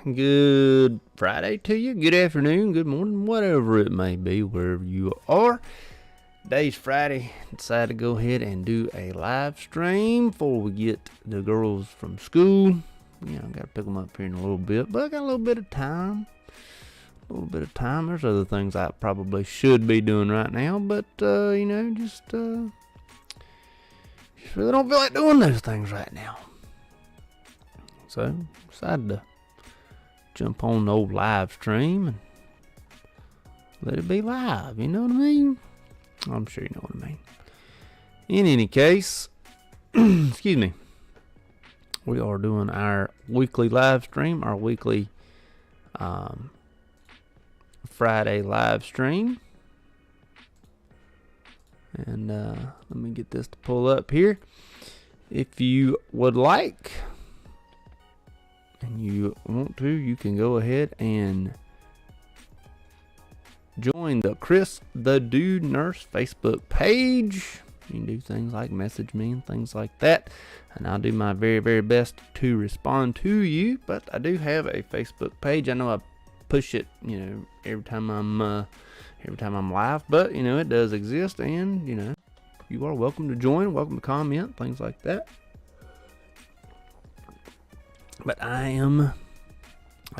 good Friday to you, good afternoon, good morning, whatever it may be, wherever you are. Today's Friday. Decided to go ahead and do a live stream before we get the girls from school. Gotta pick them up here in a little bit, but I got a little bit of time. There's other things I probably should be doing right now, but, just really don't feel like doing those things right now. So, decided to jump on the old live stream and let it be live, you know what I mean? I'm sure you know what I mean. In any case, excuse me, we are doing our weekly live stream, our weekly Friday live stream. And let me get this to pull up here. If you would like, and you want to, you can go ahead and join the Chris the Dude Nurse Facebook page. You can do things like message me and things like that, and I'll do my very, very best to respond to you. But I do have a Facebook page. I know I push it, every time I'm live, but it does exist, and you are welcome to join, welcome to comment, things like that. But I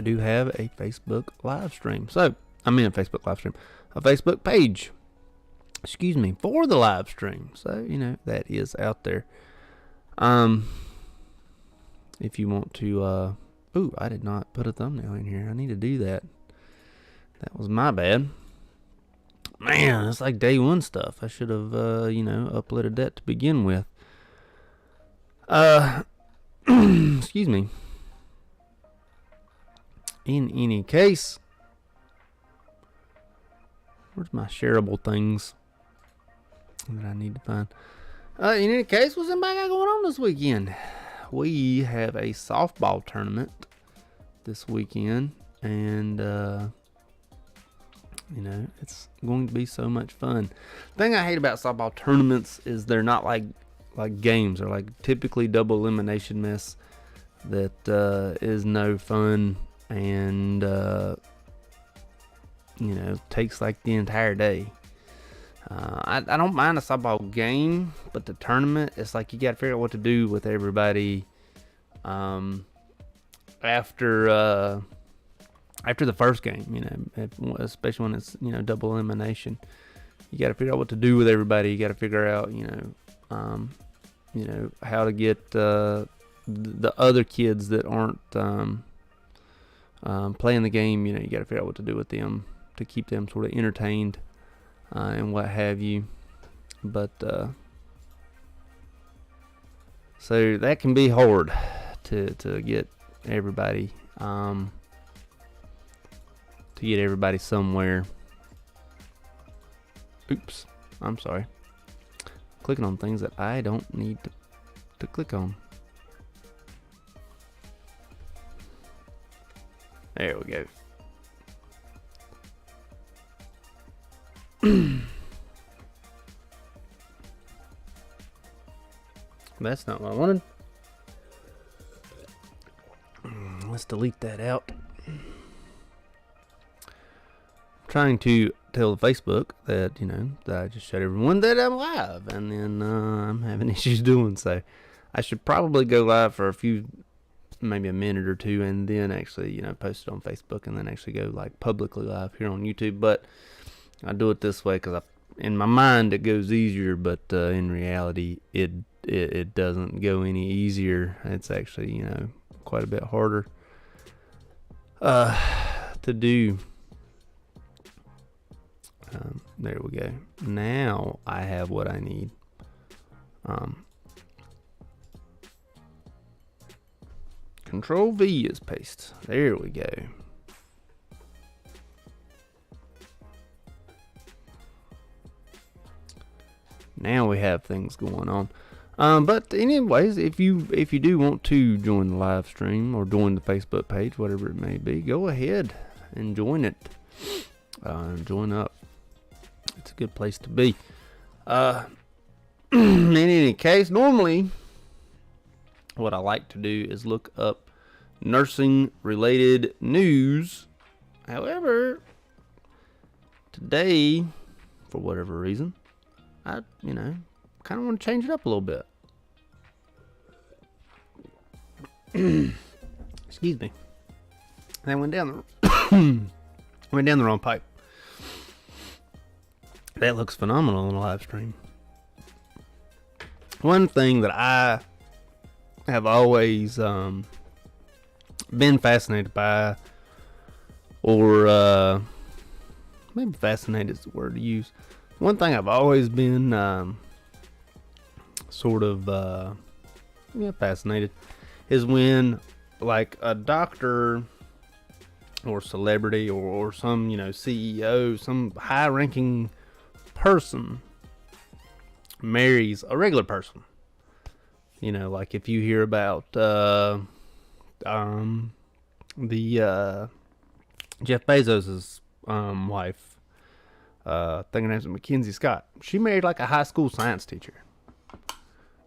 do have a Facebook live stream. So, a Facebook page, for the live stream. So, that is out there. If you want to, I did not put a thumbnail in here. I need to do that. That was my bad. Man, it's like day one stuff. I should have, uploaded that to begin with. Excuse me. In any case, where's my shareable things that I need to find? In any case, what's anybody got going on this weekend? We have a softball tournament this weekend, and it's going to be so much fun. The thing I hate about softball tournaments is they're not like games. They're like typically double elimination mess that is no fun, and takes like the entire day. I don't mind a softball game, but the tournament, it's like you got to figure out what to do with everybody after the first game, especially when it's double elimination. You got to figure out what to do with everybody. You got to figure out how to get the other kids that aren't playing the game. You got to figure out what to do with them to keep them sort of entertained and what have you. But so that can be hard to get everybody somewhere. Oops, I'm sorry. Clicking on things that I don't need to click on. There we go. That's not what I wanted. Let's delete that out. Trying to tell Facebook that that I just showed everyone that I'm live, and then I'm having issues doing so. I should probably go live for maybe a minute or two, and then actually post it on Facebook, and then actually go like publicly live here on YouTube. But I do it this way because in my mind it goes easier, but in reality it doesn't go any easier. It's actually quite a bit harder to do. There we go. Now I have what I need. Control V is paste. There we go. Now we have things going on. But anyways, if you do want to join the live stream or join the Facebook page, whatever it may be, go ahead and join it. Join up. It's a good place to be. In any case, normally what I like to do is look up nursing related news. However, today, for whatever reason, I, kind of want to change it up a little bit. Excuse me. And I went down the wrong pipe. That looks phenomenal on the live stream. One thing that I have always been fascinated by, or maybe fascinated is the word to use. One thing I've always been fascinated is when, like, a doctor or celebrity or some, CEO, some high-ranking person marries a regular person. Like if you hear about the Jeff Bezos's wife, I think her name's Mackenzie Scott. She married like a high school science teacher.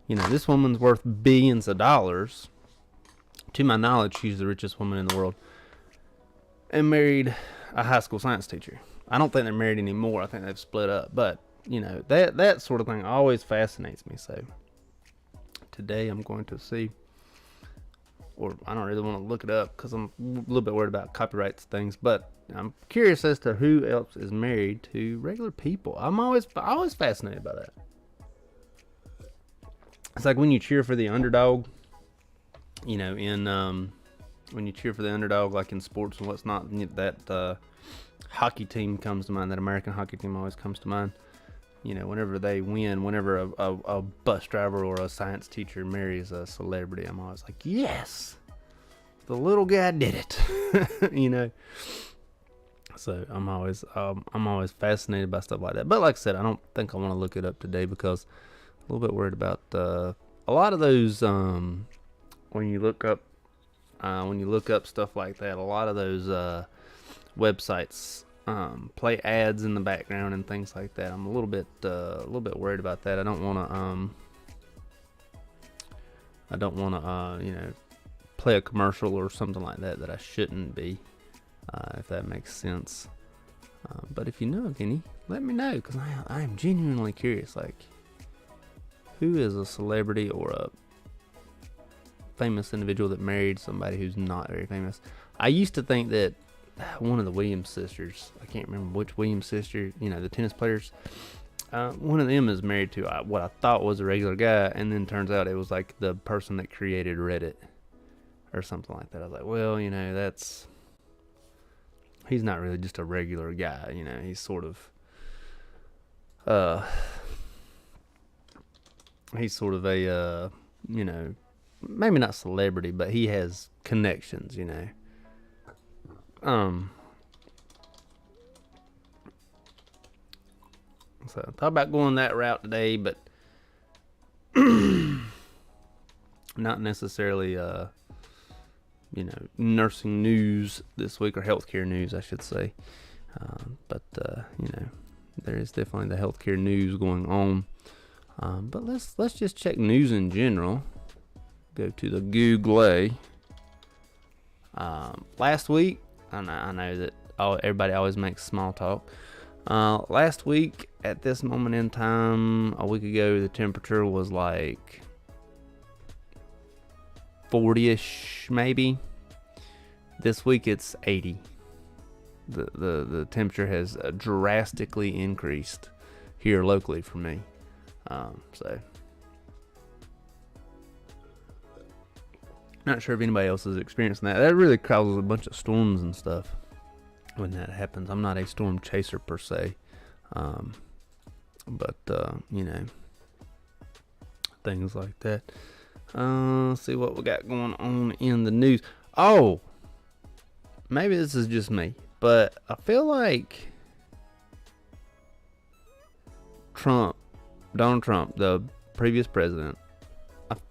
This woman's worth billions of dollars. To my knowledge, she's the richest woman in the world. And married a high school science teacher. I don't think they're married anymore. I think they've split up. But, that sort of thing always fascinates me. So, today I'm going to see, or I don't really want to look it up because I'm a little bit worried about copyrights things. But I'm curious as to who else is married to regular people. I'm always fascinated by that. It's like when you cheer for the underdog, when you cheer for the underdog, like in sports and what's not, that hockey team comes to mind. That American hockey team always comes to mind. Whenever they win, whenever a bus driver or a science teacher marries a celebrity, I'm always like, yes, the little guy did it. So I'm always fascinated by stuff like that. But like I said, I don't think I want to look it up today because I'm a little bit worried about a lot of those. When you look up stuff like that, a lot of those websites play ads in the background and things like that. I'm a little bit worried about that. I don't want to play a commercial or something like that I shouldn't be, if that makes sense. But if you know of any, let me know, because I am genuinely curious. Like, who is a celebrity or a famous individual that married somebody who's not very famous? I used to think that one of the Williams sisters, I can't remember which Williams sister, the tennis players, one of them is married to what I thought was a regular guy, and then turns out it was like the person that created Reddit or something like that. I was like, well, he's not really just a regular guy, he's sort of a maybe not celebrity, but he has connections, So I thought about going that route today, but not necessarily nursing news this week, or healthcare news, I should say. But there is definitely the healthcare news going on. But let's just check news in general. Go to the Google. Last week, I know that everybody always makes small talk. Last week, at this moment in time, a week ago, the temperature was like 40-ish, maybe. This week, it's 80. The temperature has drastically increased here locally for me. So, not sure if anybody else is experiencing that. That really causes a bunch of storms and stuff when that happens. I'm not a storm chaser per se, but things like that. Let's see what we got going on in the news. Oh, maybe this is just me, but I feel like Donald Trump, the previous president,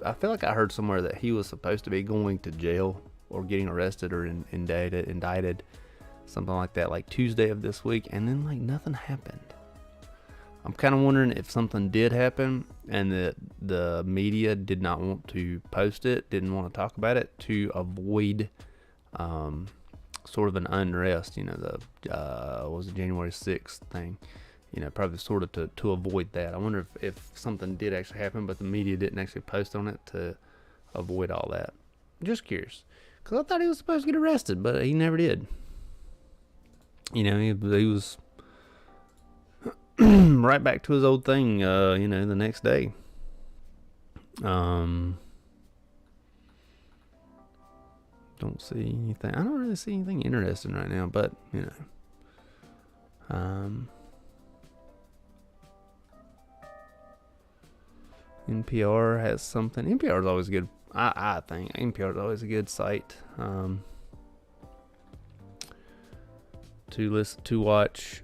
I feel like I heard somewhere that he was supposed to be going to jail or getting arrested or indicted, something like that, like Tuesday of this week, and then like nothing happened. I'm kind of wondering if something did happen and that the media did not want to post it, didn't want to talk about it to avoid sort of an unrest, the what was it, January 6th thing, probably sort of to avoid that. I wonder if something did actually happen, but the media didn't actually post on it to avoid all that. Just curious, because I thought he was supposed to get arrested, but he never did. He was right back to his old thing, the next day. Don't see anything. I don't really see anything interesting right now, but NPR has something. NPR is always good. I think NPR is always a good site to listen to, watch.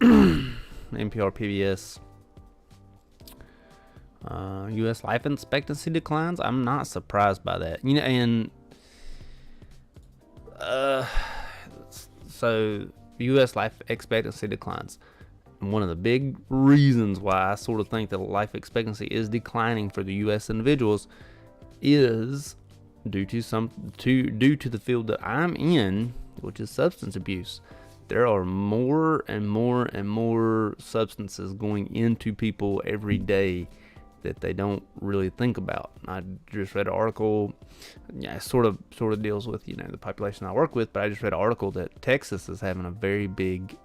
NPR, PBS. U.S. life expectancy declines. I'm not surprised by that. And so U.S. life expectancy declines. And one of the big reasons why I sort of think that life expectancy is declining for the U.S. individuals is due to the field that I'm in, which is substance abuse. There are more and more and more substances going into people every day that they don't really think about. I just read an article, sort of deals with the population I work with, but I just read an article that Texas is having a very big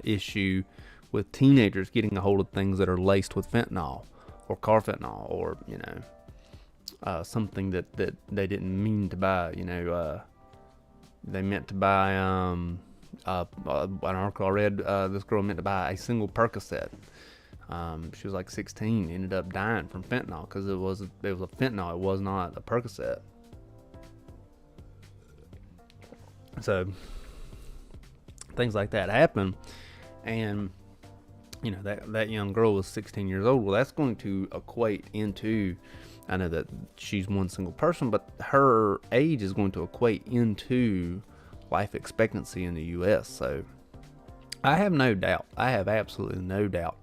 issue with teenagers getting a hold of things that are laced with fentanyl or carfentanil or something that they didn't mean to buy. They meant to buy an article I read, this girl meant to buy a single Percocet. She was like 16, ended up dying from fentanyl because it was a fentanyl, it was not a Percocet. So things like that happen, and that young girl was 16 years old. Well, that's going to equate into, I know that she's one single person, but her age is going to equate into life expectancy in the U.S. So I have absolutely no doubt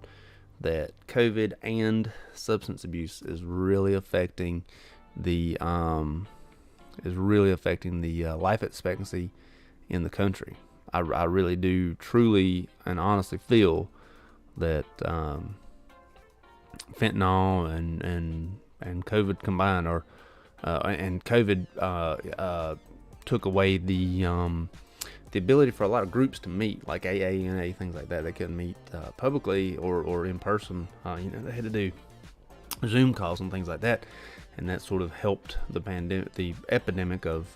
that COVID and substance abuse is really affecting the life expectancy in the country. I really do truly and honestly feel that fentanyl and COVID combined, and COVID took away the ability for a lot of groups to meet, like AA, NA, things like that. They couldn't meet publicly or in person. They had to do Zoom calls and things like that, and that sort of helped the epidemic of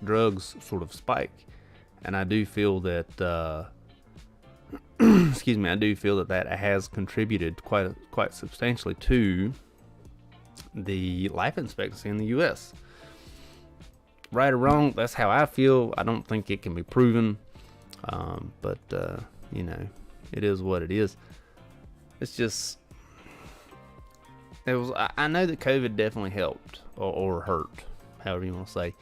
drugs sort of spike. And I do feel that excuse me, I do feel that has contributed quite substantially to the life expectancy in the U.S. Right or wrong, that's how I feel. I don't think it can be proven, but it is what it is. It's just, I know that COVID definitely helped or hurt, however you want to say.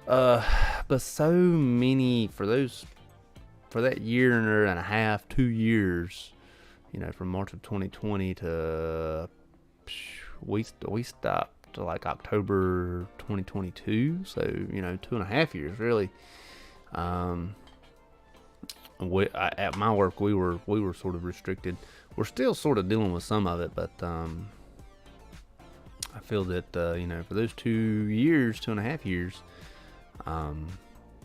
But so many for that year and a half, 2 years, from March of 2020 to we stopped to like October 2022, so 2.5 years really. At my work we were sort of restricted. We're still sort of dealing with some of it, but I feel that for those 2.5 years,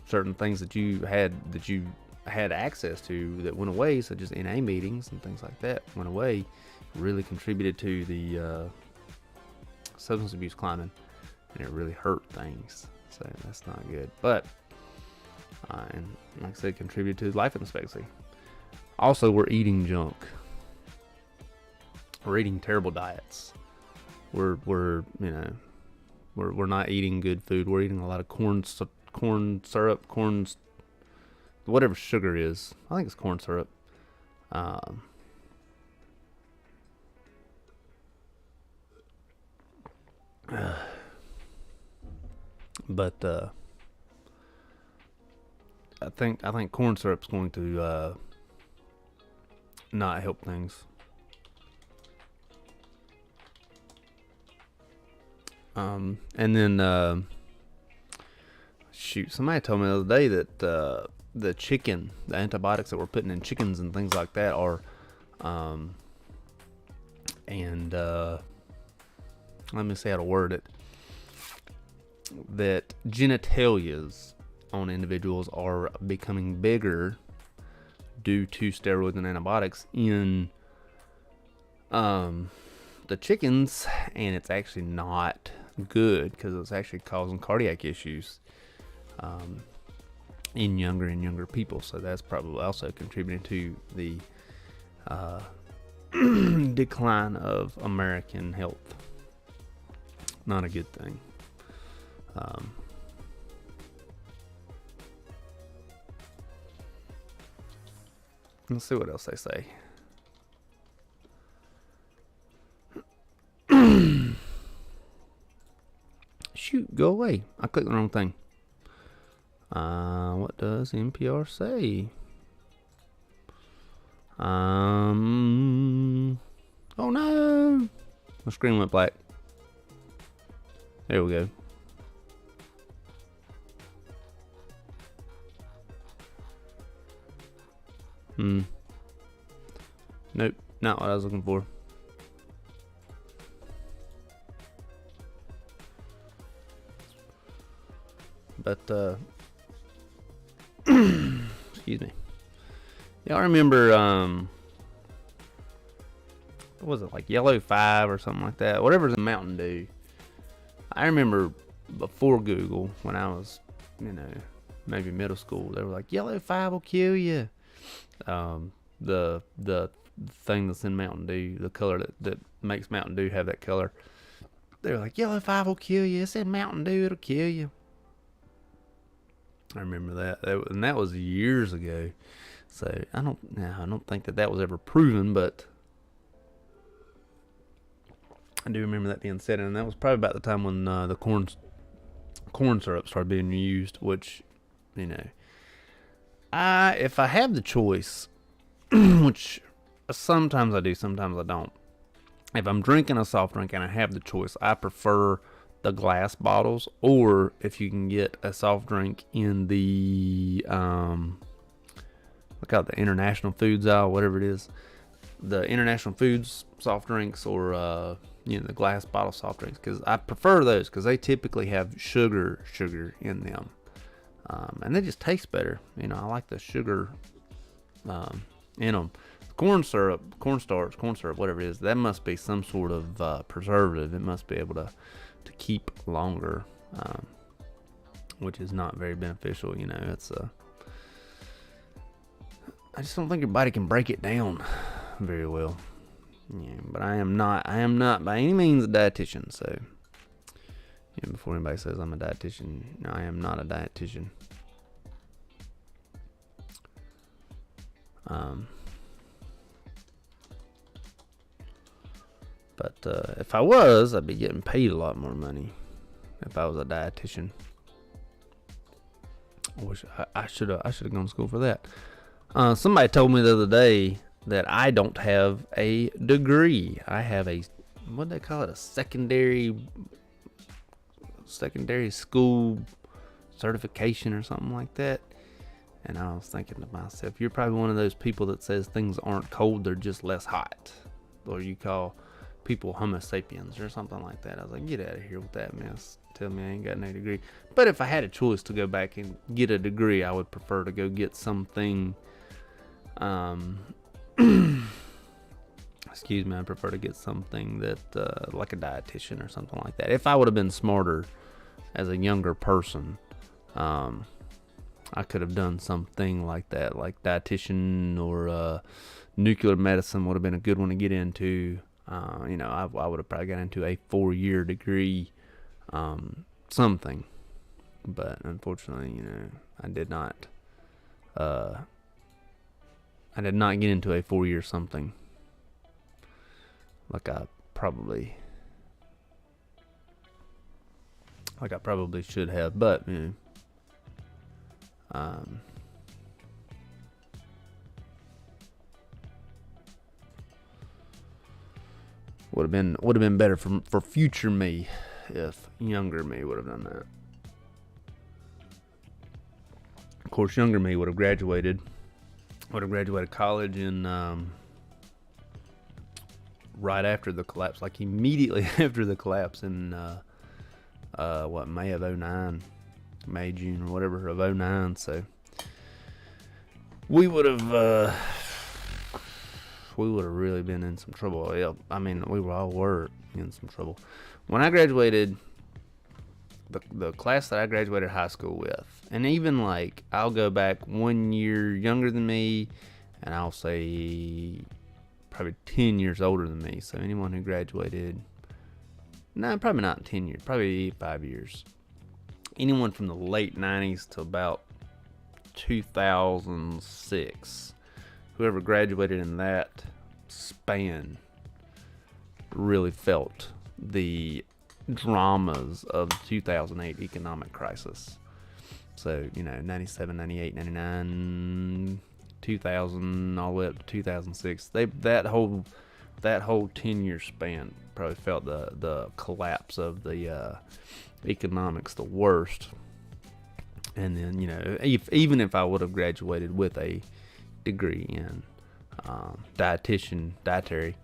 certain things that you had access to that went away, such as NA meetings and things like that, went away, really contributed to the substance abuse climbing, and it really hurt things. So that's not good. But and like I said, contributed to life expectancy. Also, we're eating junk. We're eating terrible diets. We're not eating good food. We're eating a lot of corn syrup, whatever sugar is. I think it's corn syrup. But I think corn syrup's going to not help things. And then shoot, somebody told me the other day that the antibiotics that we're putting in chickens and things like that are, let me see how to word it, that genitalias on individuals are becoming bigger due to steroids and antibiotics in the chickens, and it's actually not good because it's actually causing cardiac issues in younger and younger people. So that's probably also contributing to the decline of American health. Not a good thing. Let's see what else they say. Shoot, go away. I clicked the wrong thing. What does NPR say? Oh no! My screen went black. There we go. Nope, not what I was looking for. But excuse me. Y'all remember what was it, like Yellow 5 or something like that? Whatever's in Mountain Dew. I remember before Google, when I was, maybe middle school, they were like, Yellow 5 will kill you. The thing that's in Mountain Dew, the color that makes Mountain Dew have that color. They were like, Yellow 5 will kill you. It's in Mountain Dew, it'll kill you. I remember that, and that was years ago. So I don't think that was ever proven, but I do remember that being said, and that was probably about the time when the corn syrup started being used. Which, if I have the choice, which sometimes I do, sometimes I don't. If I'm drinking a soft drink and I have the choice, I prefer the glass bottles, or if you can get a soft drink in the look out the international foods aisle, whatever it is, the international foods soft drinks, or the glass bottle soft drinks, because I prefer those because they typically have sugar in them, and they just taste better. I like the sugar in them. Corn syrup, whatever it is, that must be some sort of preservative. It must be able to keep longer, which is not very beneficial. It's I just don't think your body can break it down very well. Yeah, but I am not by any means a dietitian. So, before anybody says I'm a dietitian, no, I am not a dietitian. But if I was, I'd be getting paid a lot more money if I was a dietitian. I wish I should have gone to school for that. Somebody told me the other day that I don't have a degree. I have a, what do they call it, a secondary school certification or something like that. And I was thinking to myself, you're probably one of those people that says things aren't cold, they're just less hot. Or you call people Homo sapiens or something like that. I was like, get out of here with that mess. Tell me I ain't got no degree. But if I had a choice to go back and get a degree, I would prefer to go get something, excuse me, I prefer to get something that, like a dietitian or something like that. If I would have been smarter as a younger person, I could have done something like that, like dietitian, or nuclear medicine would have been a good one to get into. I would have probably got into a 4-year degree, something, but unfortunately, I did not get into a 4-year something like I probably should have, but Would have been better for future me if younger me would have done that. Of course, younger me would have graduated college in right after the collapse, like immediately after the collapse in May of 09, June or whatever of 09. So we would have really been in some trouble. Yeah, I mean, we all were in some trouble. When I graduated, the class that I graduated high school with, and even like I'll go back 1 year younger than me, and I'll say probably 10 years older than me. So anyone who graduated, no, probably not 10 years, probably 5 years. Anyone from the late 90s to about 2006, whoever graduated in that span really felt the dramas of the 2008 economic crisis. So, 97, 98, 99, 2000, all the way up to 2006. That whole 10-year span probably felt the collapse of the economics the worst. And then, even if I would have graduated with a degree in dietary,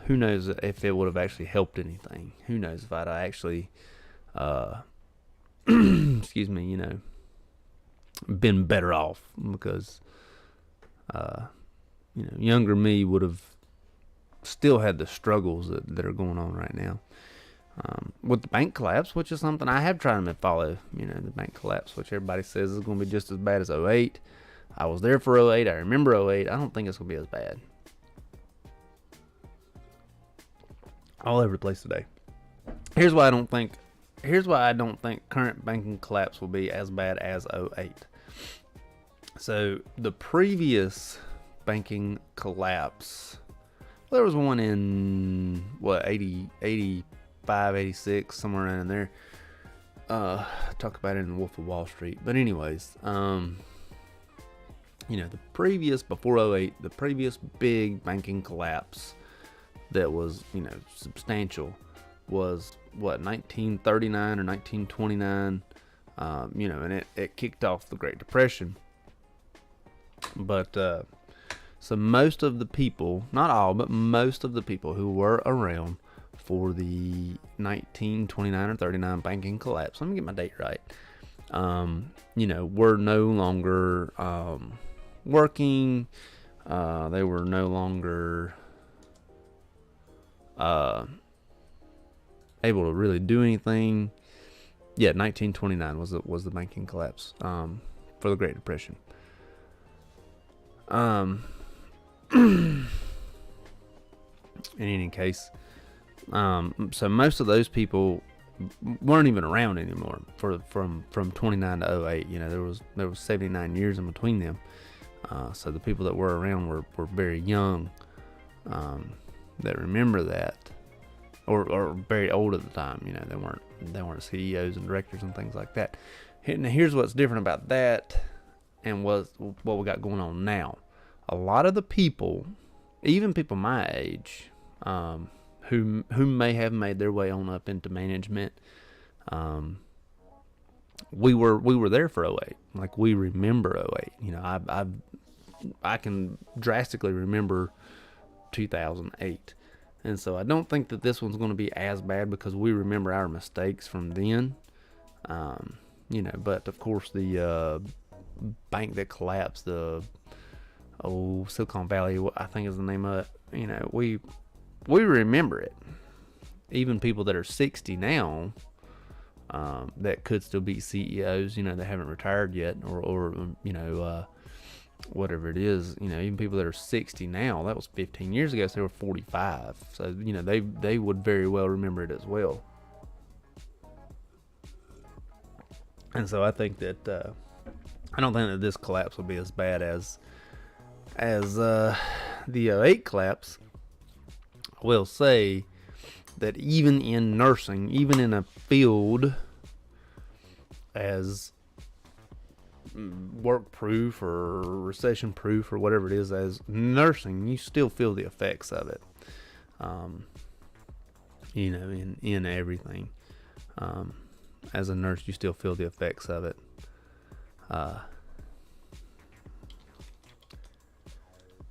who knows if it would have actually helped anything. Who knows if I'd actually, excuse me, been better off, because, younger me would have still had the struggles that are going on right now. With the bank collapse, which is something I have tried to follow, the bank collapse, which everybody says is going to be just as bad as 08. I was there for 08. I remember 08. I don't think it's going to be as bad. All over the place today. Here's why I don't think current banking collapse will be as bad as 08. So the previous banking collapse, there was one in 85, 86, somewhere around there. Talk about it in the Wolf of Wall Street. But anyways, the previous, before 08, the previous big banking collapse that was, substantial was 1939 or 1929, and it kicked off the Great Depression. But so most of the people, not all, but most of the people who were around for the 1929 or 39 banking collapse, let me get my date right, were no longer working. They were no longer able to really do anything. Yeah, 1929 was the banking collapse for the Great Depression. In any case, so most of those people weren't even around anymore from 29 to 08. There was 79 years in between them. So the people that were around were very young, that remember that, or very old at the time. They weren't CEOs and directors and things like that. And here's what's different about that and what we got going on now. A lot of the people, even people my age, who may have made their way on up into management, we were there for 08. Like, we remember 08. I can drastically remember 2008. And so I don't think that this one's going to be as bad because we remember our mistakes from then. But of course the bank that collapsed, the Silicon Valley, I think is the name of it. We remember it. Even people that are 60 now, that could still be CEOs, they haven't retired yet, or whatever it is, even people that are 60 now, that was 15 years ago, so they were 45. So, they would very well remember it as well. And so I think that, I don't think that this collapse will be as bad as the 08 collapse. I will say that even in nursing, even in a field as work proof or recession proof or whatever it is as nursing, you still feel the effects of it. in everything. As a nurse, you still feel the effects of it.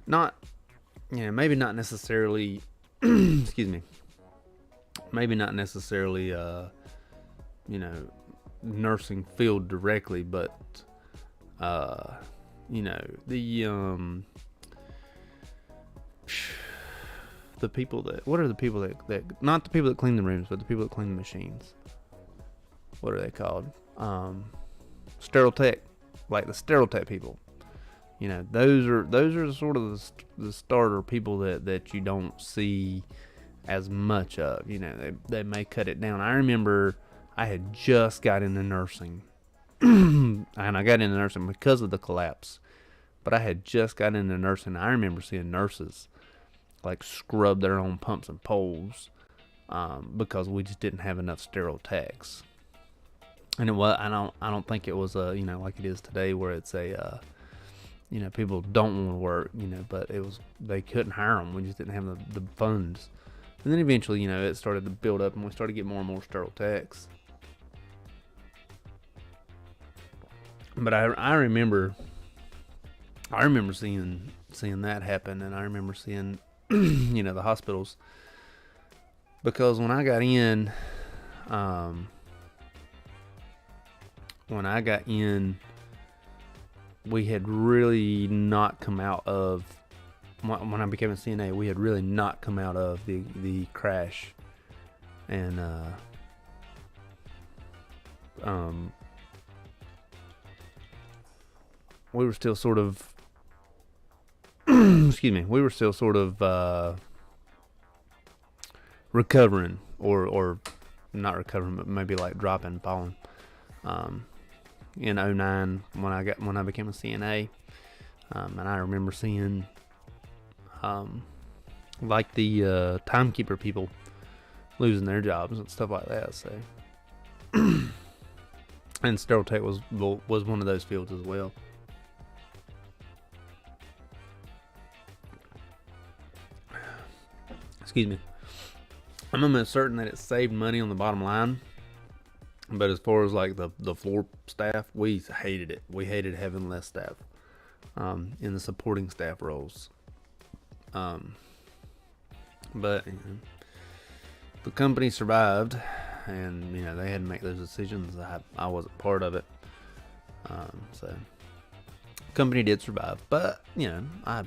Not, maybe not necessarily, excuse me, maybe not necessarily, nursing field directly, but, the people that, what are the people that, not the people that clean the rooms, but the people that clean the machines. What are they called? Sterile tech, like the sterile tech people. Those are sort of the starter people that you don't see as much of. They may cut it down. I remember I had just got into nursing, and I got into nursing because of the collapse. But I had just got into nursing. I remember seeing nurses like scrub their own pumps and poles because we just didn't have enough sterile techs. And it was, I don't think it was like it is today, where it's a people don't want to work, but it was, they couldn't hire them. We just didn't have the funds. And then eventually, it started to build up, and we started to get more and more sterile techs. But I remember seeing that happen, and I remember seeing the hospitals, because when I got in, we had really not come out of, when I became a CNA, we had really not come out of the crash. And we were still sort of we were still sort of recovering, or not recovering, but maybe like falling. In 2009, when I became a CNA, and I remember seeing like the timekeeper people losing their jobs and stuff like that. So, and sterile tech was one of those fields as well. Excuse me. I'm almost certain that it saved money on the bottom line. But as far as like the floor staff, we hated it. We hated having less staff in the supporting staff roles. But the company survived, and they had to make those decisions. I wasn't part of it. So the company did survive. But I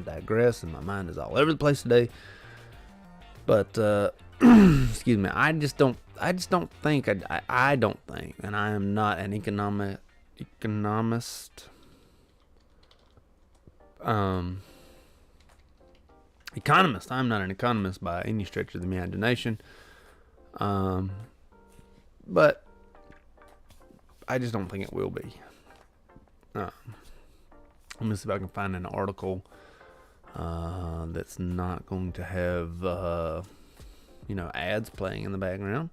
digress, and my mind is all over the place today. But excuse me, I don't think, and I am not an economist. Economist. I'm not an economist by any stretch of the imagination. But I just don't think it will be. Let me see if I can find an article that's not going to have ads playing in the background.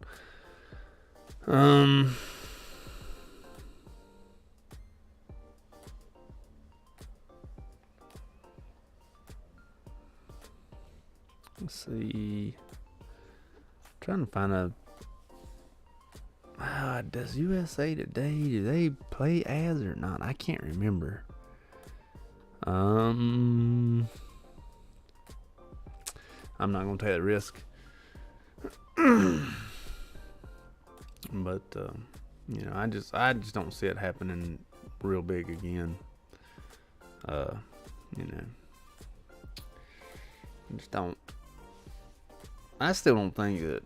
Let's see. I'm trying to find does USA Today, do they play ads or not? I can't remember. I'm not gonna take that risk. But I just don't see it happening real big again. I just don't. I still don't think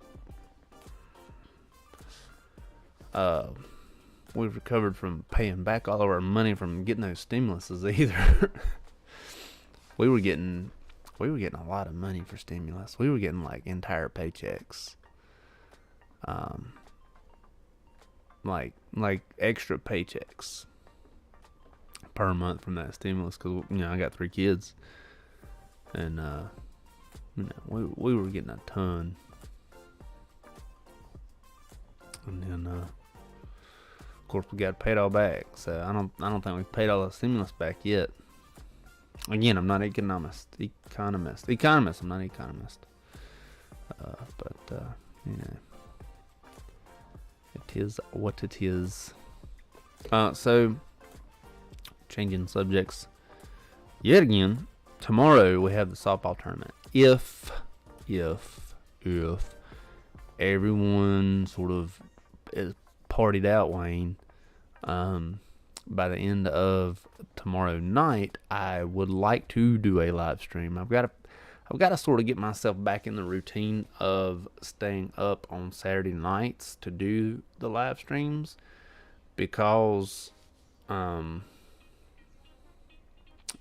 that we've recovered from paying back all of our money from getting those stimuluses either. We were getting a lot of money for stimulus. We were getting like entire paychecks. Like extra paychecks per month from that stimulus, because I got 3 kids, and we were getting a ton. And then of course we got paid all back. So I don't think we've paid all the stimulus back yet. Again, I'm not economist. I'm not economist. But you know, it is what it is. So changing subjects yet again. Tomorrow we have the softball tournament. If everyone sort of is partied out, Wayne, by the end of tomorrow night, I would like to do a live stream. I've got to sort of get myself back in the routine of staying up on Saturday nights to do the live streams, because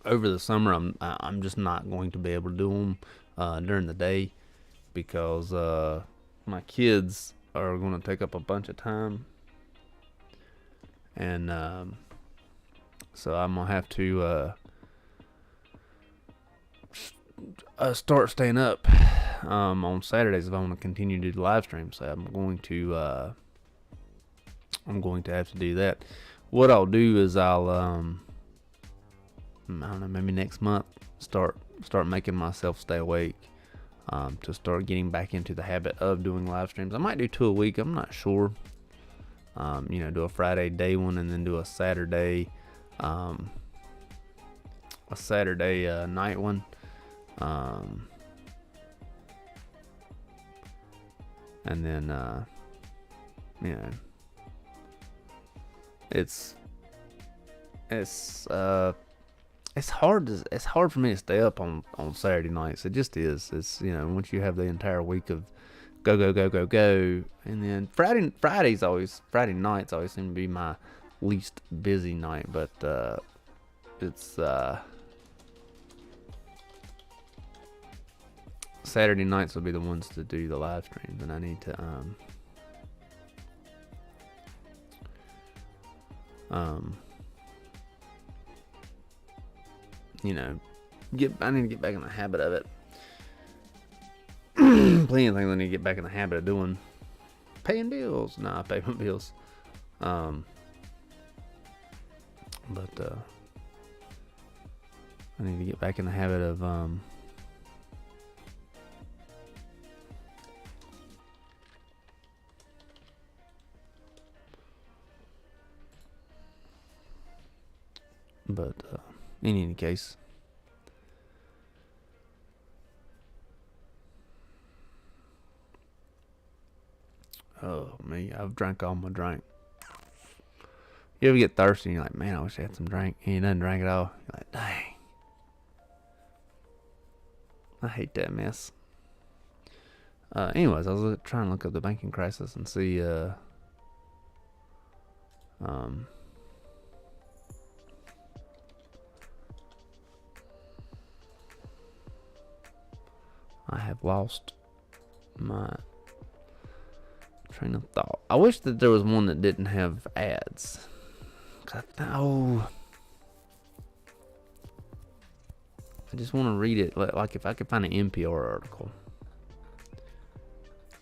over the summer I'm just not going to be able to do them during the day, because my kids are going to take up a bunch of time, and so I'm gonna have to start staying up on Saturdays if I want to continue to do live streams. So I'm going to have to do that. What I'll do is I'll I don't know, maybe next month start making myself stay awake, to start getting back into the habit of doing live streams. I might do 2 a week. I'm not sure. Do a Friday day one and then do a Saturday night one. And then it's hard for me to stay up on Saturday nights. It just is. It's, once you have the entire week of go, and then Friday nights always seem to be my least busy night, but it's Saturday nights will be the ones to do the live streams, and I need to I need to get back in the habit of it. Plenty of things I need to get back in the habit of doing. Paying bills. Nah, pay my bills. But I need to get back in the habit of in any case, oh me, I've drank all my drink. You ever get thirsty and you're like, man, I wish I had some drink, and you didn't drink at all? You're like, dang, I hate that mess. Anyways, I was trying to look up the banking crisis and see I have lost my train of thought. I wish that there was one that didn't have ads. I just want to read it. Like if I could find an NPR article,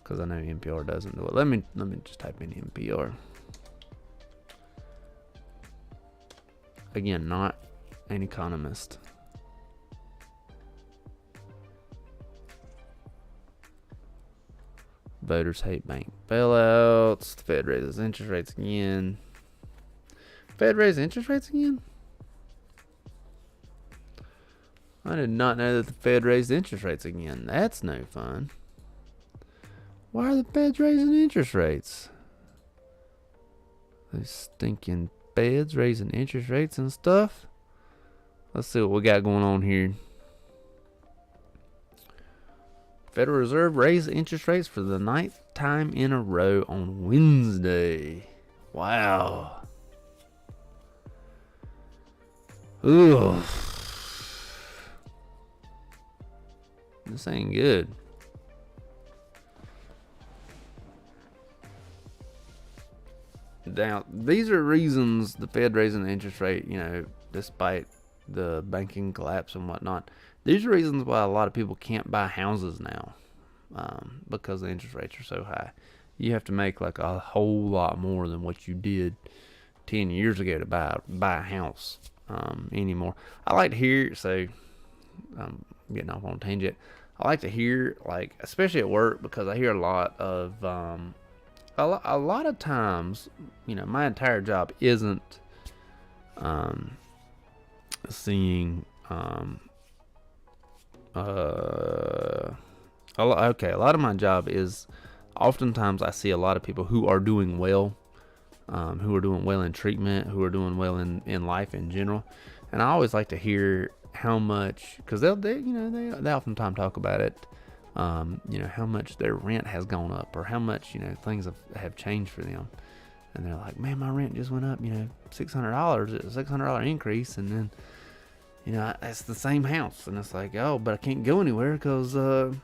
because I know NPR doesn't do it. Let me just type in NPR. Again, not an economist. Voters hate bank bailouts. The Fed raises interest rates again. Fed raised interest rates again? I did not know that the Fed raised interest rates again. That's no fun. Why are the Feds raising interest rates? Those stinking Feds raising interest rates and stuff. Let's see what we got going on here. Federal Reserve raised interest rates for the 9th time in a row on Wednesday. Wow. Ooh. This ain't good. Now, these are reasons the Fed raising the interest rate, despite the banking collapse and whatnot. These are reasons why a lot of people can't buy houses now, because the interest rates are so high. You have to make like a whole lot more than what you did 10 years ago to buy a house anymore. I like to hear, so I'm getting off on a tangent. I like to hear, like, especially at work, because I hear a lot of a lot of times, my entire job isn't seeing okay, a lot of my job is, oftentimes I see a lot of people who are doing well, who are doing well in treatment, who are doing well in life in general. And I always like to hear how much, because they oftentimes talk about it, how much their rent has gone up, or how much, things have changed for them. And they're like, man, my rent just went up, $600, it's a $600 increase. And then, it's the same house. And it's like, oh, but I can't go anywhere because, everything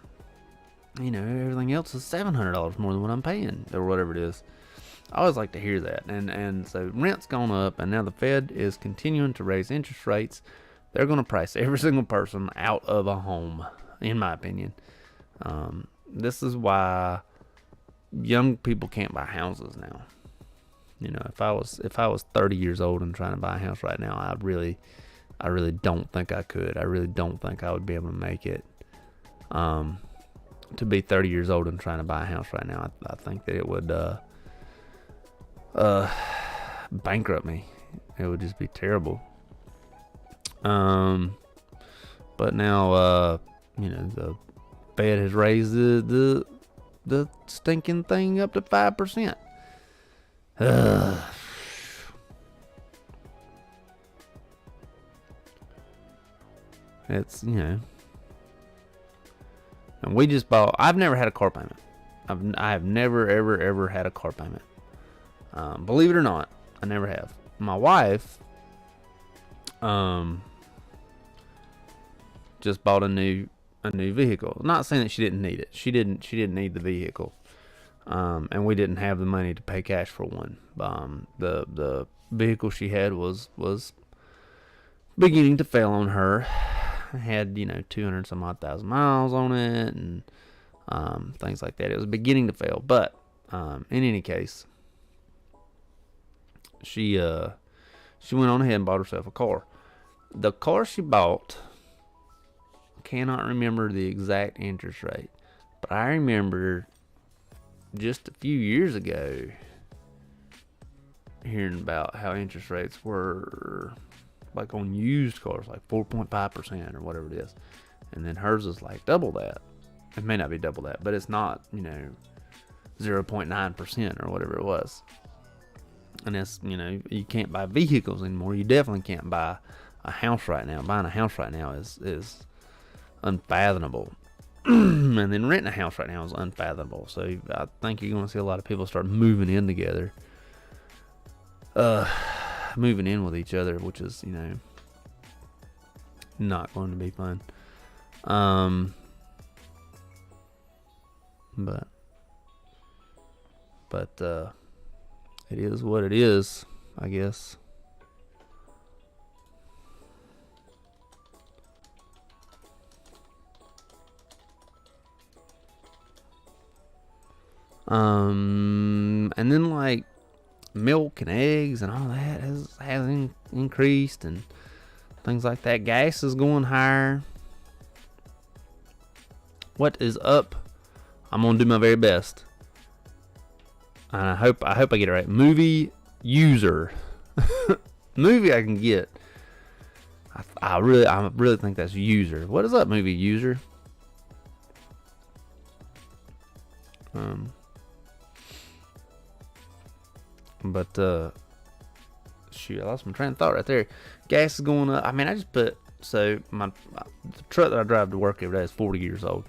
else is $700 more than what I'm paying, or whatever it is. I always like to hear that. And so rent's gone up, and now the Fed is continuing to raise interest rates. They're going to price every single person out of a home, in my opinion. This is why young people can't buy houses now. If I was 30 years old and trying to buy a house right now, I really don't think I could. I really don't think I would be able to make it. To be 30 years old and trying to buy a house right now, I think that it would bankrupt me. It would just be terrible. But now, the Fed has raised the stinking thing up to 5%. It's, and we just bought, I've never had a car payment. I have never, ever had a car payment. Believe it or not, I never have. My wife, just bought a new vehicle. Not saying that she didn't need it. She didn't need the vehicle. And we didn't have the money to pay cash for one. The vehicle she had was beginning to fail on her. It had 200 some odd thousand miles on it, and things like that. It was beginning to fail, but in any case, she went on ahead and bought herself a car. The car she bought, cannot remember the exact interest rate, but I remember just a few years ago hearing about how interest rates were, like, on used cars, like 4.5% or whatever it is. And then hers is like double that. It may not be double that, but it's not, 0.9% or whatever it was. And it's, you can't buy vehicles anymore. You definitely can't buy a house right now. Buying a house right now is unfathomable. And then renting a house right now is unfathomable. So I think you're going to see a lot of people start moving in together. Moving in with each other, which is, not going to be fun. But it is what it is, I guess. And then, like, milk and eggs and all that has increased, and things like that. Gas is going higher. What is up? I'm gonna do my very best, and I hope I get it right. Movie user. Movie I can get. I really think that's user. What is up, movie user? But shoot, I lost my train of thought right there. Gas is going up. I mean, I just put, so the truck that I drive to work every day is 40 years old,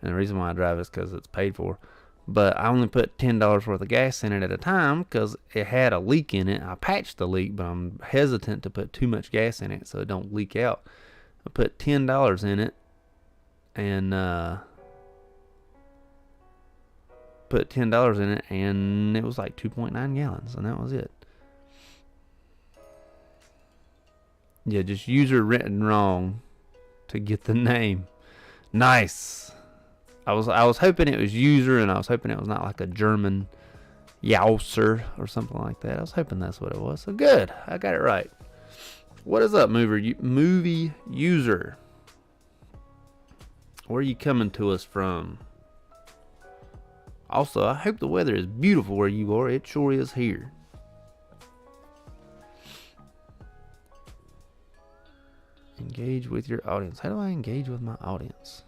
and the reason why I drive is because it's paid for. But I only put $10 worth of gas in it at a time because it had a leak in it. I patched the leak, but I'm hesitant to put too much gas in it so it don't leak out. I put $10 in it, and put $10 in it, and it was like 2.9 gallons, and that was it. Yeah, just user written wrong to get the name. Nice. I was hoping it was user, and I was hoping it was not like a German Yauser or something like that. I was hoping that's what it was. So good, I got it right. What is up, movie user? Where are you coming to us from? Also, I hope the weather is beautiful where you are. It sure is here. Engage with your audience. How do I engage with my audience?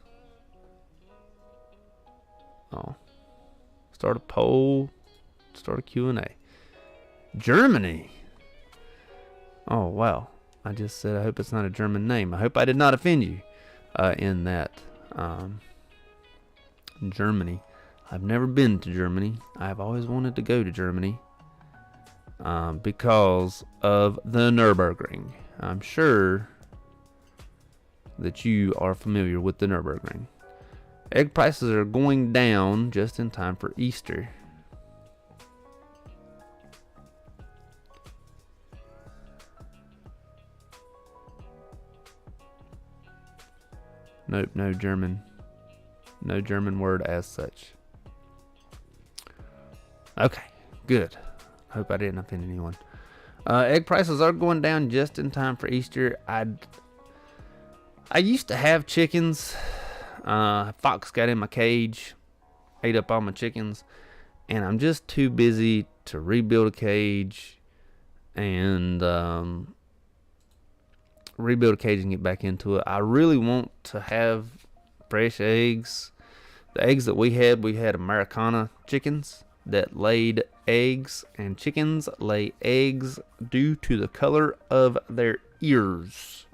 Oh. Start a poll. Start a Q&A. Germany. Oh, wow. I just said I hope it's not a German name. I hope I did not offend you in that. Germany. I've never been to Germany. I've always wanted to go to Germany because of the Nürburgring. I'm sure that you are familiar with the Nürburgring. Egg prices are going down just in time for Easter. Nope, no German word as such. Okay, good. Hope I didn't offend anyone. Egg prices are going down just in time for Easter. I used to have chickens. Fox got in my cage, ate up all my chickens, and I'm just too busy to rebuild a cage and get back into it. I really want to have fresh eggs. The eggs that we had Americana chickens that laid eggs, and chickens lay eggs due to the color of their ears.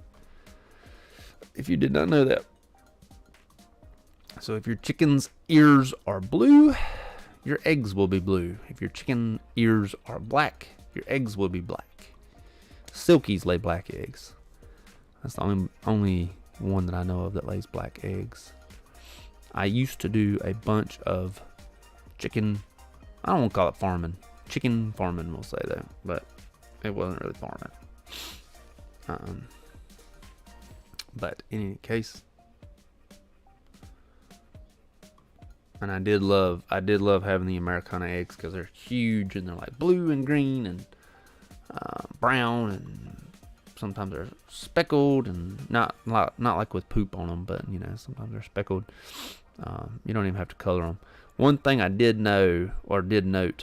If you did not know that. So if your chicken's ears are blue, your eggs will be blue. If your chicken ears are black, your eggs will be black. Silkies lay black eggs. That's the only one that I know of that lays black eggs. I used to do a bunch of chicken, I don't want to call it farming. Chicken farming, we'll say that, but it wasn't really farming. But in any case, and I did love having the Americana eggs because they're huge and they're like blue and green and brown, and sometimes they're speckled and not like with poop on them, but sometimes they're speckled. You don't even have to color them. One thing I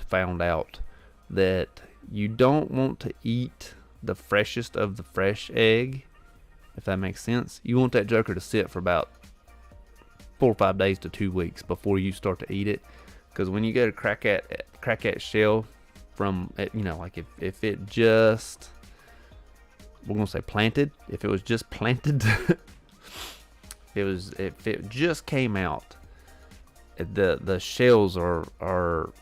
found out that you don't want to eat the freshest of the fresh egg, if that makes sense. You want that joker to sit for about 4 or 5 days to 2 weeks before you start to eat it, because when you go to crack at shell from it, like if it just, we're gonna say planted, if it was just planted, if it just came out, the shells are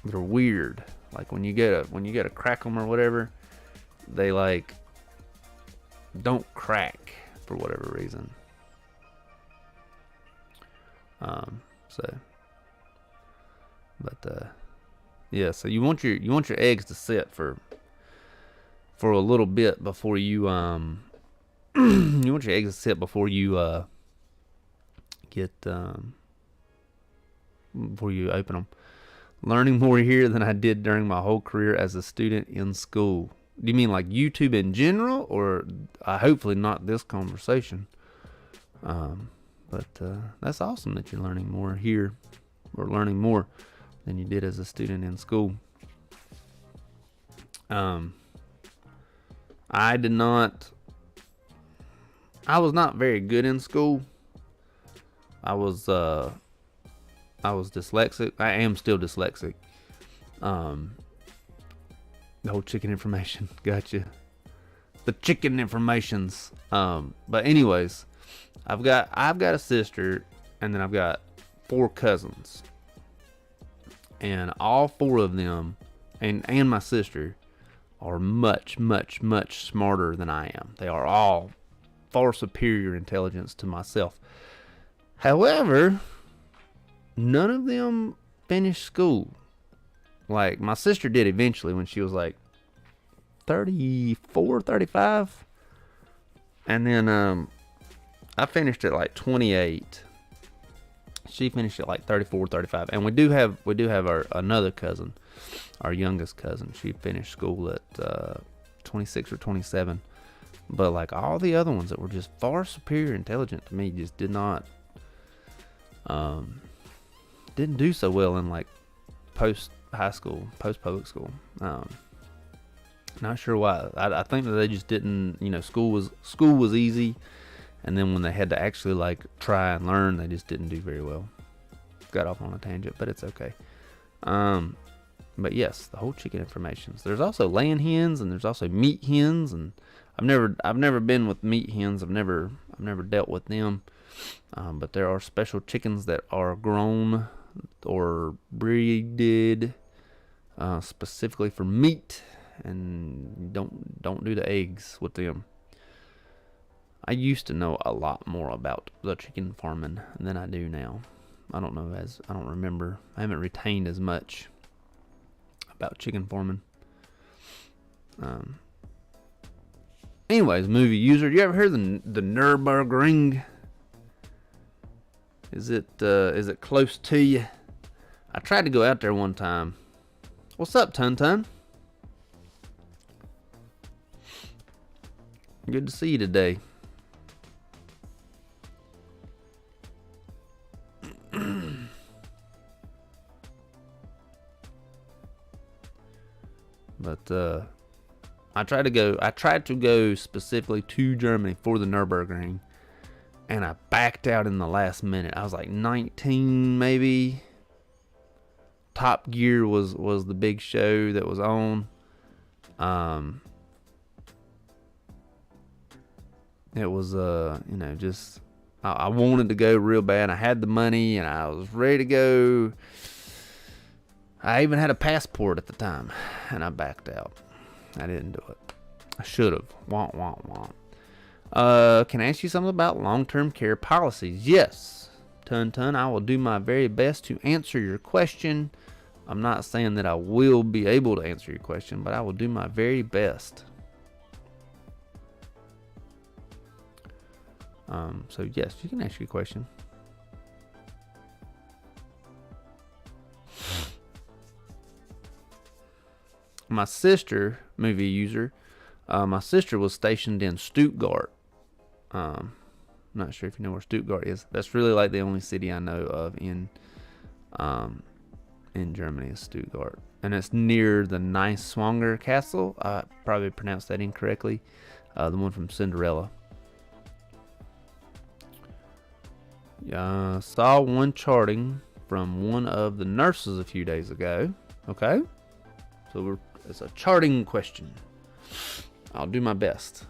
they're weird. Like when you get to crack them or whatever, they like don't crack for whatever reason. Yeah, so you want your eggs to sit for a little bit before you you want your eggs to sit before you before you open them. Learning more here than I did during my whole career as a student in school. Do you mean like YouTube in general, or hopefully not this conversation? But that's awesome that you're learning more here, or learning more than you did as a student in school. I was not very good in school. I was dyslexic. I am still dyslexic. The whole chicken information. Gotcha. The chicken informations. But anyways, I've got a sister, and then I've got 4 cousins. And all 4 of them, and my sister, are much, much, much smarter than I am. They are all far superior intelligence to myself. However, none of them finished school. Like, my sister did eventually when she was like 34, 35. And then I finished at like 28. She finished at like 34, 35. And we do have our another cousin, our youngest cousin. She finished school at 26 or 27. But like all the other ones that were just far superior intelligent to me just didn't do so well in like post high school, post public school. Not sure why. I think that they just didn't, school was easy, and then when they had to actually like try and learn, they just didn't do very well. Got off on a tangent, but it's okay. But yes, the whole chicken information. So there's also laying hens, and there's also meat hens, and I've never been with meat hens. I've never dealt with them. But there are special chickens that are grown or breeded specifically for meat, and don't do the eggs with them. I used to know a lot more about the chicken farming than I do now. I don't remember. I haven't retained as much about chicken farming. Anyways, movie user, you ever heard of the Nürburgring? Is it close to you? I tried to go out there one time. What's up, Tun? Good to see you today. But I tried to go specifically to Germany for the Nürburgring, and I backed out in the last minute. I was like 19 maybe. Top Gear was the big show that was on. It was just I wanted to go real bad. I had the money and I was ready to go. I even had a passport at the time, and I backed out. I didn't do it. I should have. Womp, womp, womp. Can I ask you something about long-term care policies? Yes, Tun. I will do my very best to answer your question. I'm not saying that I will be able to answer your question, but I will do my very best. So yes, you can ask your question. My sister, movie user, my sister was stationed in Stuttgart. I'm not sure if you know where Stuttgart is. That's really like the only city I know of in Germany is Stuttgart. And it's near the Neiswanger Castle. I probably pronounced that incorrectly. The one from Cinderella. Saw one charting from one of the nurses a few days ago. Okay. So it's a charting question. I'll do my best.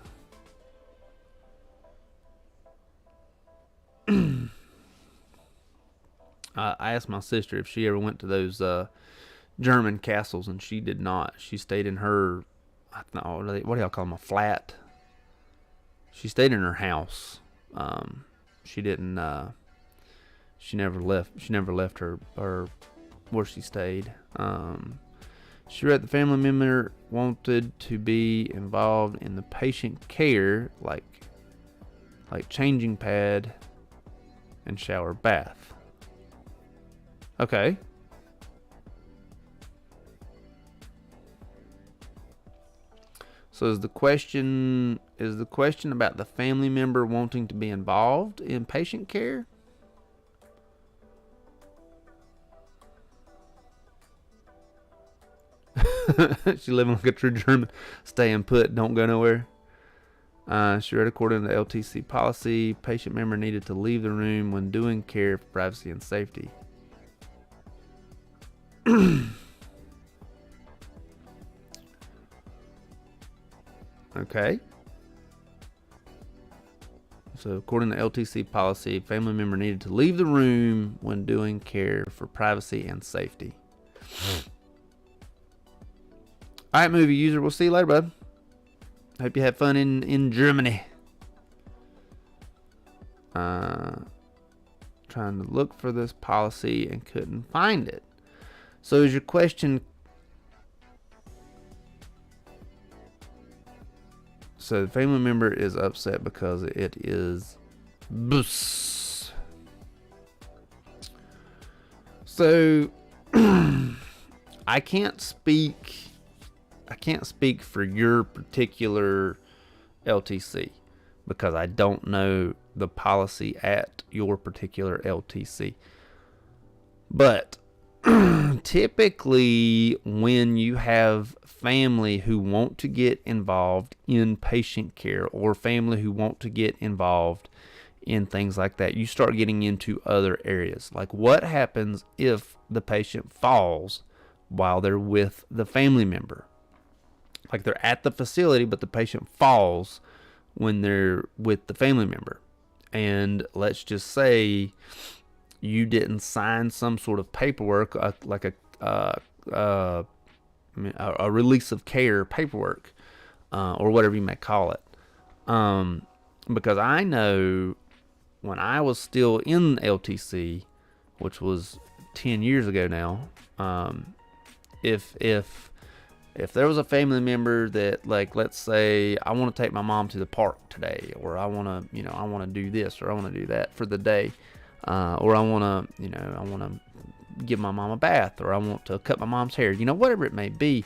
I asked my sister if she ever went to those German castles, and she did not. She stayed in her, what do y'all call them, a flat? She stayed in her house. She didn't. She never left her where she stayed. She read the family member wanted to be involved in the patient care, like changing pad and shower bath. Okay. So is the question about the family member wanting to be involved in patient care? She living like a true German, staying put, don't go nowhere. She read according to the LTC policy, patient member needed to leave the room when doing care for privacy and safety. Okay. So according to LTC policy, family member needed to leave the room when doing care for privacy and safety. Alright, movie user, we'll see you later, bud. Hope you had fun in Germany. Trying to look for this policy and couldn't find it. So is your question... So the family member is upset because it is... So... I can't speak for your particular LTC because I don't know the policy at your particular LTC. But typically, when you have family who want to get involved in patient care or family who want to get involved in things like that, you start getting into other areas. Like, what happens if the patient falls while they're with the family member? Like, they're at the facility, but the patient falls when they're with the family member. And let's just say you didn't sign some sort of paperwork, like a release of care paperwork, or whatever you may call it. Because I know when I was still in LTC, which was 10 years ago now, if there was a family member that, like, let's say I want to take my mom to the park today, or I want to do this, or I want to do that for the day, or I want to give my mom a bath, or I want to cut my mom's hair, whatever it may be,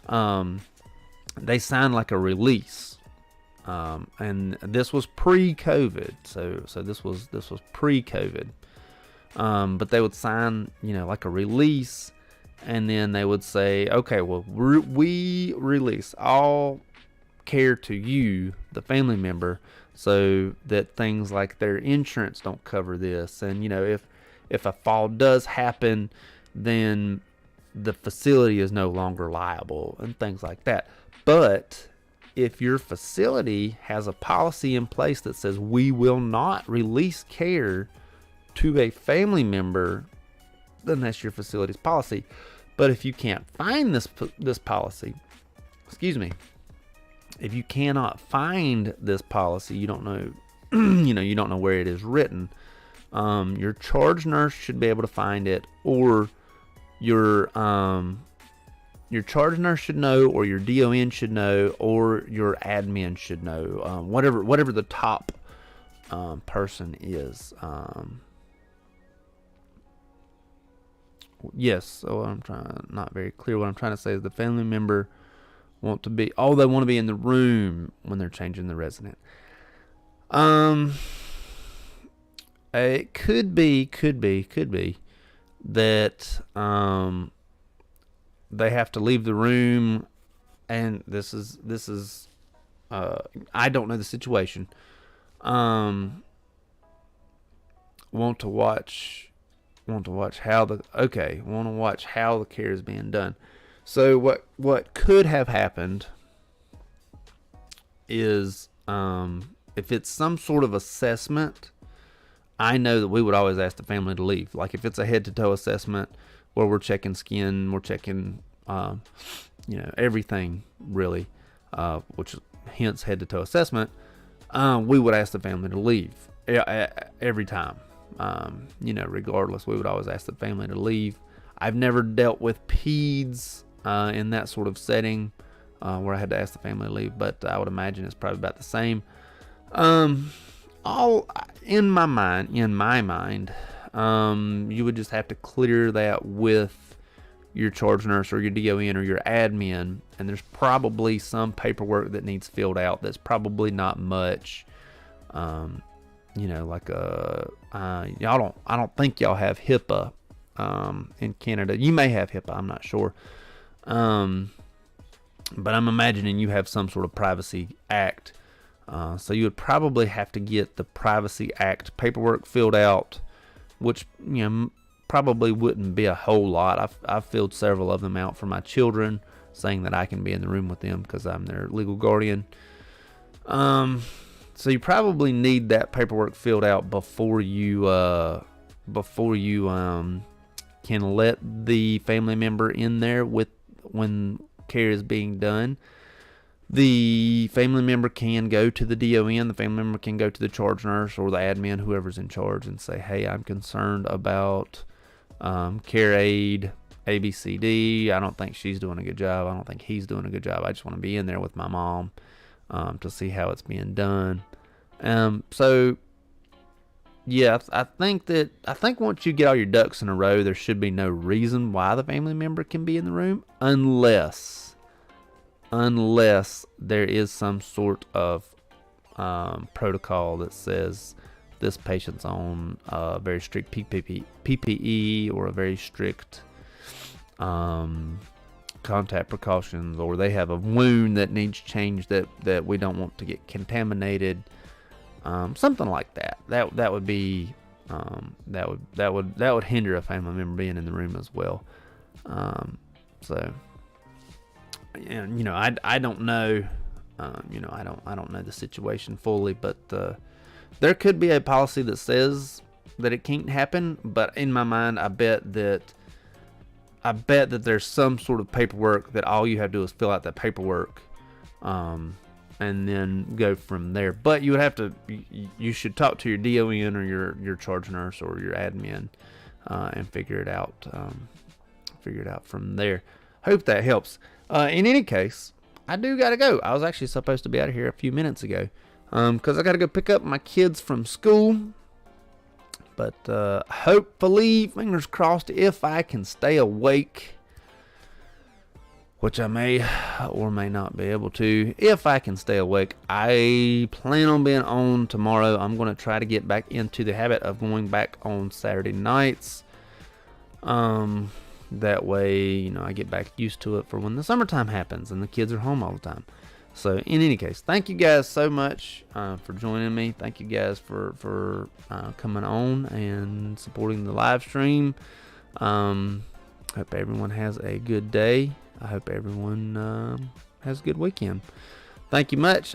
they sign like a release. And this was pre-COVID, so this was pre-COVID. But they would sign, like a release, and then they would say, okay, well, we release all care to you, the family member, so that things like their insurance don't cover this. And, if a fall does happen, then the facility is no longer liable and things like that. But if your facility has a policy in place that says we will not release care to a family member, then that's your facility's policy. But if you can't find this policy, if you cannot find this policy, you don't know, you don't know where it is written, your charge nurse should be able to find it, or your charge nurse should know, or your DON should know, or your admin should know, whatever the top person is. Yes, so I'm not very clear. What I'm trying to say is the family member they want to be in the room when they're changing the resident. It could be that they have to leave the room, and this is I don't know the situation. Want to watch how the care is being done. So what could have happened is, if it's some sort of assessment, I know that we would always ask the family to leave. Like, if it's a head to toe assessment where we're checking skin, we're checking everything really, which hence head to toe assessment, we would ask the family to leave every time. Regardless, we would always ask the family to leave. I've never dealt with peds in that sort of setting where I had to ask the family to leave, but I would imagine it's probably about the same. All in my mind, you would just have to clear that with your charge nurse or your DON or your admin, and there's probably some paperwork that needs filled out. That's probably not much. I don't think y'all have HIPAA in Canada. You may have HIPAA, I'm not sure. But I'm imagining you have some sort of Privacy Act. So you would probably have to get the Privacy Act paperwork filled out, which probably wouldn't be a whole lot. I've filled several of them out for my children, saying that I can be in the room with them because I'm their legal guardian. So you probably need that paperwork filled out before you can let the family member in there when care is being done. The family member can go to the DON, the family member can go to the charge nurse or the admin, whoever's in charge, and say, hey, I'm concerned about care aide ABCD. I don't think she's doing a good job. I don't think he's doing a good job. I just want to be in there with my mom to see how it's being done. So yeah, I think once you get all your ducks in a row, there should be no reason why the family member can be in the room, unless there is some sort of protocol that says this patient's on a very strict PPE or a very strict contact precautions, or they have a wound that needs change that we don't want to get contaminated, something like that. That would be that would hinder a family member being in the room as well. So, and you know, I don't know, you know, I don't know the situation fully, but there could be a policy that says that it can't happen. But in my mind, I bet that there's some sort of paperwork that all you have to do is fill out that paperwork, and then go from there. But you would have to, you should talk to your DON or your charge nurse or your admin, and figure it out from there. Hope that helps. In any case, I do gotta go. I was actually supposed to be out of here a few minutes ago, because I gotta go pick up my kids from school. But hopefully, fingers crossed, if I can stay awake, which I may or may not be able to, if I can stay awake, I plan on being on tomorrow. I'm going to try to get back into the habit of going back on Saturday nights. That way, you know, I get back used to it for when the summertime happens and the kids are home all the time. So in any case, thank you guys so much for joining me. Thank you guys for coming on and supporting the live stream. Hope everyone has a good day. I hope everyone has a good weekend. Thank you much.